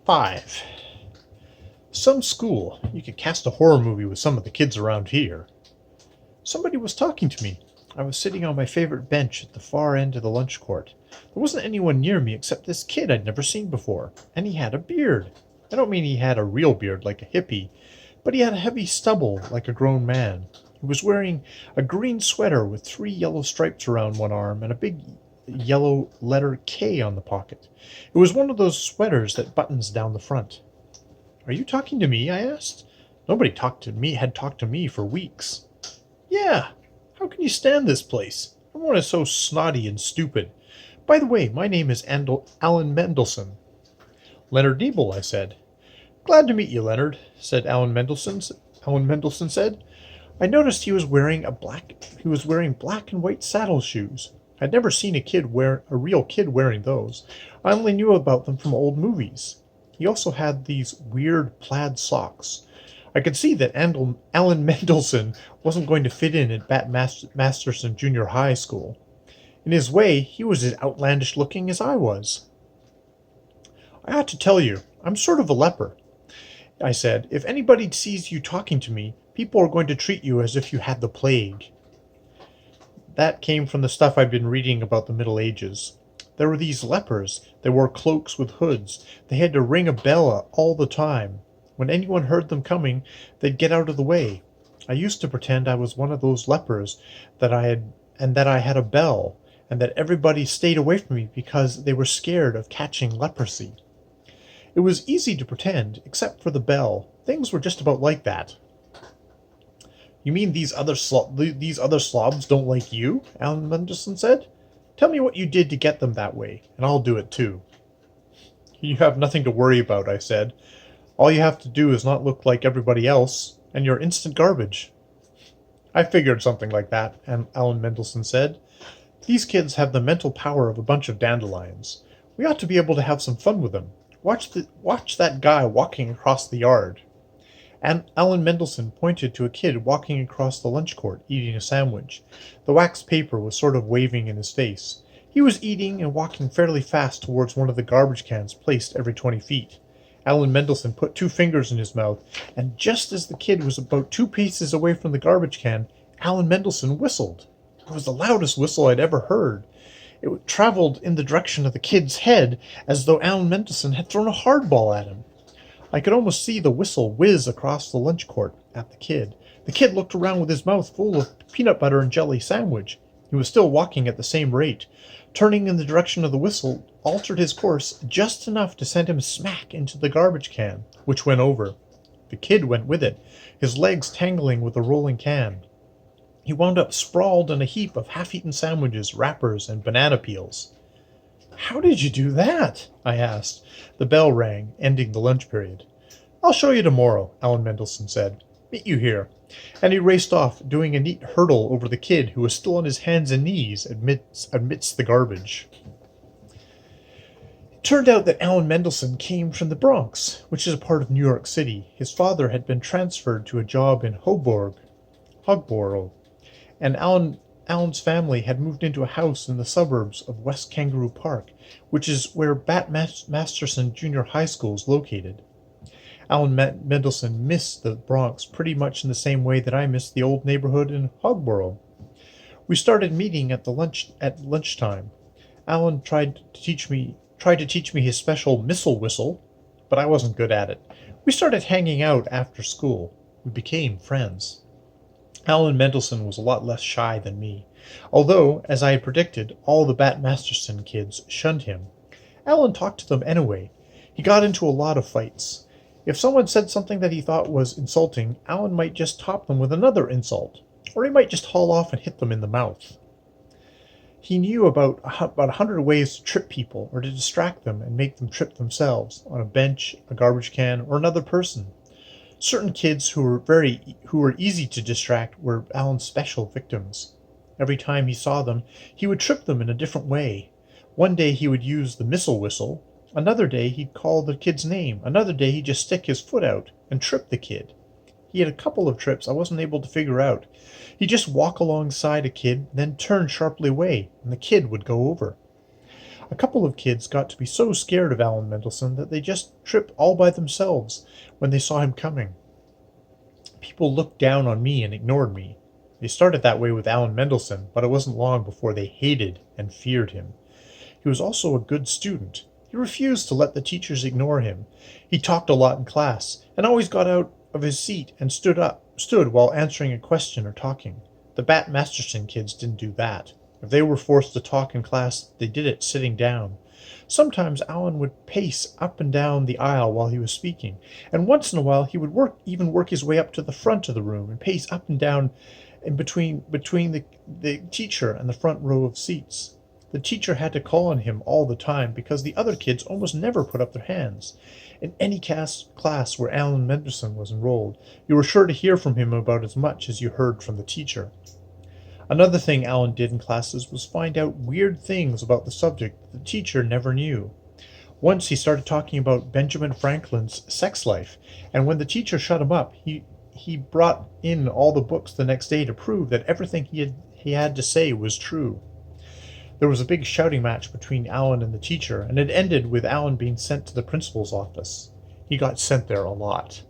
5. Some school. You could cast a horror movie with some of the kids around here. Somebody was talking to me. I was sitting on my favorite bench at the far end of the lunch court. There wasn't anyone near me except this kid I'd never seen before, and he had a beard. I don't mean he had a real beard like a hippie, but he had a heavy stubble like a grown man. He was wearing a green sweater with 3 yellow stripes around one arm and a big yellow letter K on the pocket. It was one of those sweaters that buttons down the front. "Are you talking to me?" I asked. Nobody had talked to me for weeks. "Yeah. How can you stand this place? Everyone is so snotty and stupid. By the way, my name is Aln Mndlshn." "Leonard Niebel," I said. "Glad to meet you, Leonard," said Aln Mndlshn. Aln Mndlshn said. I noticed he was wearing black and white saddle shoes. I'd never seen a real kid wearing those. I only knew about them from old movies. He also had these weird plaid socks. I could see that Aln Mndlshn wasn't going to fit in at Bat Masterson Junior High School. In his way, he was as outlandish looking as I was. "I ought to tell you, I'm sort of a leper," I said. "If anybody sees you talking to me, people are going to treat you as if you had the plague." That came from the stuff I'd been reading about the Middle Ages. There were these lepers. They wore cloaks with hoods. They had to ring a bell all the time. When anyone heard them coming, they'd get out of the way. I used to pretend I was one of those lepers, that I had a bell, and that everybody stayed away from me because they were scared of catching leprosy. It was easy to pretend, except for the bell. Things were just about like that. "You mean these other slobs don't like you?" Aln Mndlshn said. "Tell me what you did to get them that way, and I'll do it too." "You have nothing to worry about," I said. "All you have to do is not look like everybody else, and you're instant garbage." "I figured something like that," Aln Mndlshn said. "These kids have the mental power of a bunch of dandelions. We ought to be able to have some fun with them. Watch that guy walking across the yard." And Aln Mndlshn pointed to a kid walking across the lunch court, eating a sandwich. The wax paper was sort of waving in his face. He was eating and walking fairly fast towards one of the garbage cans placed every 20 feet. Aln Mndlshn put 2 fingers in his mouth, and just as the kid was about 2 paces away from the garbage can, Aln Mndlshn whistled. It was the loudest whistle I'd ever heard. It traveled in the direction of the kid's head, as though Aln Mndlshn had thrown a hardball at him. I could almost see the whistle whiz across the lunch court at the kid. The kid looked around with his mouth full of peanut butter and jelly sandwich. He was still walking at the same rate. Turning in the direction of the whistle altered his course just enough to send him smack into the garbage can, which went over. The kid went with it, his legs tangling with the rolling can. He wound up sprawled in a heap of half-eaten sandwiches, wrappers, and banana peels. "How did you do that?" I asked. The bell rang, ending the lunch period. "I'll show you tomorrow," Aln Mndlshn said. "Meet you here." And he raced off, doing a neat hurdle over the kid who was still on his hands and knees amidst the garbage. It turned out that Aln Mndlshn came from the Bronx, which is a part of New York City. His father had been transferred to a job in Hogborough, and Alan's family had moved into a house in the suburbs of West Kangaroo Park, which is where Bat Masterson Junior High School is located. Aln Mndlshn missed the Bronx pretty much in the same way that I missed the old neighborhood in Hogborough. We started meeting at lunchtime. Alan tried to teach me his special missile whistle, but I wasn't good at it. We started hanging out after school. We became friends. Aln Mndlshn was a lot less shy than me. Although, as I had predicted, all the Bat Masterson kids shunned him, Alan talked to them anyway. He got into a lot of fights. If someone said something that he thought was insulting, Alan might just top them with another insult, or he might just haul off and hit them in the mouth. He knew about 100 ways to trip people or to distract them and make them trip themselves on a bench, a garbage can, or another person. Certain kids who were easy to distract were Alan's special victims. Every time he saw them, he would trip them in a different way. One day he would use the missile whistle. Another day he'd call the kid's name. Another day he'd just stick his foot out and trip the kid. He had a couple of trips I wasn't able to figure out. He'd just walk alongside a kid, then turn sharply away, and the kid would go over. A couple of kids got to be so scared of Aln Mndlshn that they just tripped all by themselves when they saw him coming. People looked down on me and ignored me. They started that way with Aln Mndlshn, but it wasn't long before they hated and feared him. He was also a good student. He refused to let the teachers ignore him. He talked a lot in class, and always got out of his seat and stood while answering a question or talking. The Bat Masterson kids didn't do that. If they were forced to talk in class, they did it sitting down. Sometimes Aln would pace up and down the aisle while he was speaking, and once in a while he would even work his way up to the front of the room and pace up and down in between the teacher and the front row of seats. The teacher had to call on him all the time because the other kids almost never put up their hands. In any class where Aln Mndlshn was enrolled, you were sure to hear from him about as much as you heard from the teacher. Another thing Aln did in classes was find out weird things about the subject that the teacher never knew. Once he started talking about Benjamin Franklin's sex life, and when the teacher shut him up, he brought in all the books the next day to prove that everything he had to say was true. There was a big shouting match between Aln and the teacher, and it ended with Aln being sent to the principal's office. He got sent there a lot.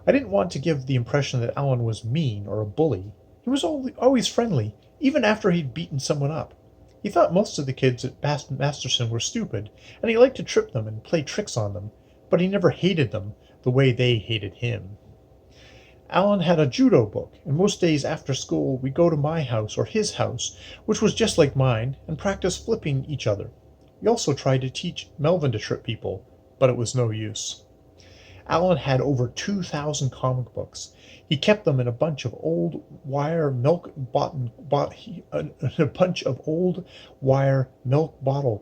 I didn't want to give the impression that Aln was mean or a bully. He was always friendly, even after he'd beaten someone up. He thought most of the kids at Masterson were stupid, and he liked to trip them and play tricks on them, but he never hated them the way they hated him. Aln had a judo book, and most days after school we'd go to my house or his house, which was just like mine, and practice flipping each other. We also tried to teach Melvin to trip people, but it was no use. Aln had over 2,000 comic books. He kept them in a bunch of old wire milk bottle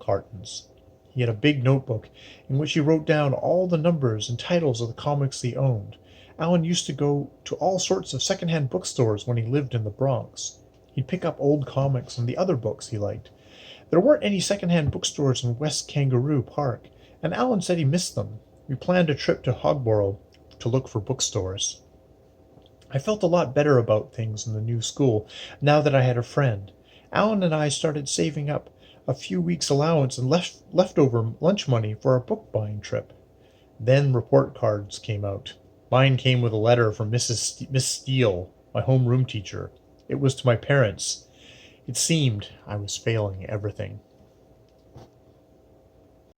cartons. He had a big notebook in which he wrote down all the numbers and titles of the comics he owned. Aln used to go to all sorts of second-hand bookstores when he lived in the Bronx. He'd pick up old comics and the other books he liked. There weren't any second-hand bookstores in West Kangaroo Park, and Aln said he missed them. We planned a trip to Hogborough to look for bookstores. I felt a lot better about things in the new school now that I had a friend. Aln and I started saving up a few weeks' allowance and leftover lunch money for our book-buying trip. Then report cards came out. Mine came with a letter from Miss Steele, my homeroom teacher. It was to my parents. It seemed I was failing everything.